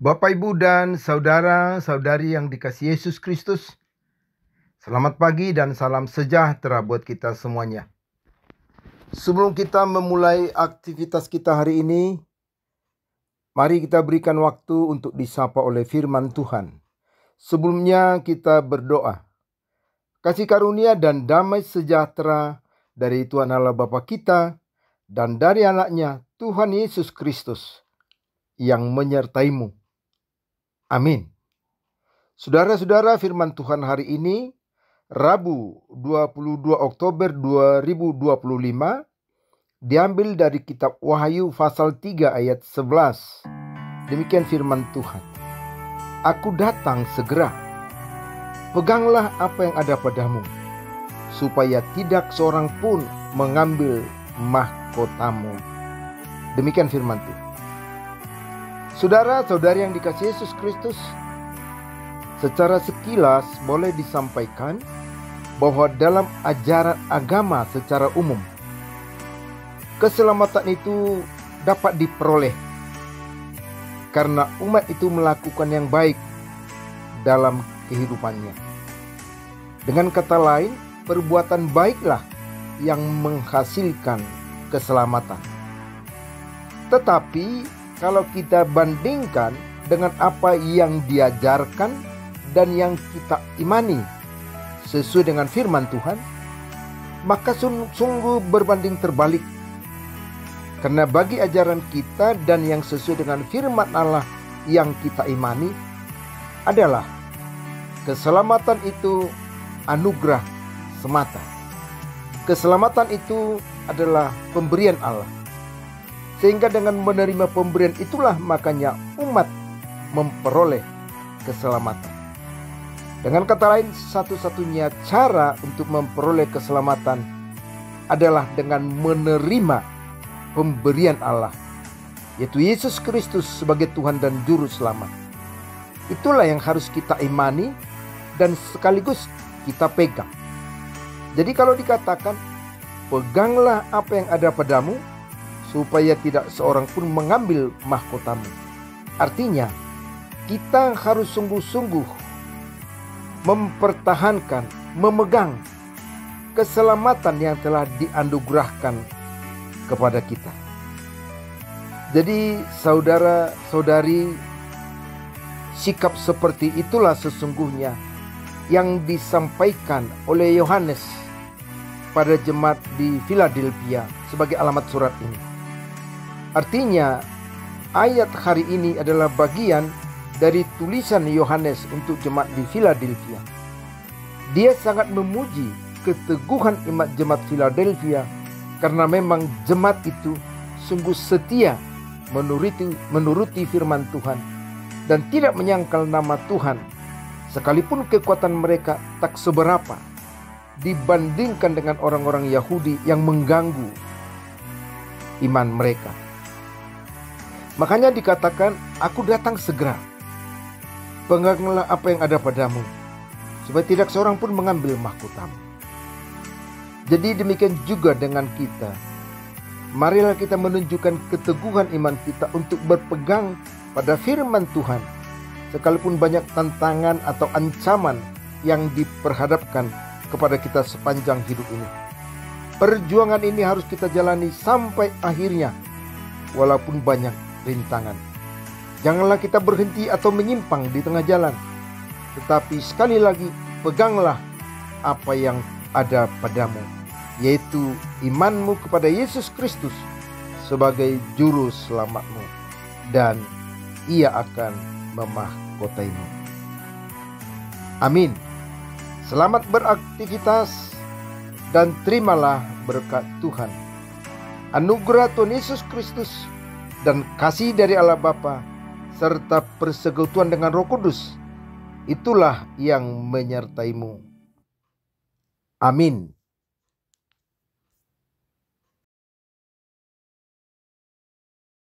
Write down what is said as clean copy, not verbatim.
Bapak, Ibu, dan saudara-saudari yang dikasihi Yesus Kristus, selamat pagi dan salam sejahtera buat kita semuanya. Sebelum kita memulai aktivitas kita hari ini, mari kita berikan waktu untuk disapa oleh firman Tuhan. Sebelumnya kita berdoa. Kasih karunia dan damai sejahtera dari Tuhan Allah Bapa kita dan dari anaknya Tuhan Yesus Kristus yang menyertaimu. Amin. Saudara-saudara, firman Tuhan hari ini, Rabu 22 Oktober 2025, diambil dari kitab Wahyu pasal 3 ayat 11. Demikian firman Tuhan. Aku datang segera. Peganglah apa yang ada padamu, supaya tidak seorang pun mengambil mahkotamu. Demikian firman Tuhan. Saudara-saudari yang dikasihi Yesus Kristus, secara sekilas boleh disampaikan bahwa dalam ajaran agama secara umum, keselamatan itu dapat diperoleh karena umat itu melakukan yang baik dalam kehidupannya. Dengan kata lain, perbuatan baiklah yang menghasilkan keselamatan. Tetapi kalau kita bandingkan dengan apa yang diajarkan dan yang kita imani sesuai dengan firman Tuhan, maka sungguh berbanding terbalik. Karena bagi ajaran kita dan yang sesuai dengan firman Allah yang kita imani adalah keselamatan itu anugerah semata. Keselamatan itu adalah pemberian Allah. Sehingga dengan menerima pemberian itulah makanya umat memperoleh keselamatan. Dengan kata lain, satu-satunya cara untuk memperoleh keselamatan adalah dengan menerima pemberian Allah, yaitu Yesus Kristus sebagai Tuhan dan Juru Selamat. Itulah yang harus kita imani dan sekaligus kita pegang. Jadi kalau dikatakan, peganglah apa yang ada padamu, supaya tidak seorang pun mengambil mahkotamu. Artinya, kita harus sungguh-sungguh mempertahankan, memegang keselamatan yang telah dianugerahkan kepada kita. Jadi, saudara-saudari, sikap seperti itulah sesungguhnya yang disampaikan oleh Yohanes pada jemaat di Philadelphia sebagai alamat surat ini. Artinya, ayat hari ini adalah bagian dari tulisan Yohanes untuk jemaat di Philadelphia. Dia sangat memuji keteguhan jemaat Philadelphia karena memang jemaat itu sungguh setia menuruti firman Tuhan dan tidak menyangkal nama Tuhan, sekalipun kekuatan mereka tak seberapa dibandingkan dengan orang-orang Yahudi yang mengganggu iman mereka. Makanya dikatakan, aku datang segera. Peganglah apa yang ada padamu, supaya tidak seorang pun mengambil mahkotamu. Jadi demikian juga dengan kita. Marilah kita menunjukkan keteguhan iman kita untuk berpegang pada firman Tuhan, sekalipun banyak tantangan atau ancaman yang diperhadapkan kepada kita sepanjang hidup ini. Perjuangan ini harus kita jalani sampai akhirnya, walaupun banyak rintangan. Janganlah kita berhenti atau menyimpang di tengah jalan, tetapi sekali lagi peganglah apa yang ada padamu, yaitu imanmu kepada Yesus Kristus sebagai juru selamatmu, dan Ia akan memahkotaimu. Amin. Selamat beraktivitas dan terimalah berkat Tuhan. Anugerah Tuhan Yesus Kristus dan kasih dari Allah Bapa serta persekutuan dengan Roh Kudus, itulah yang menyertaimu. Amin.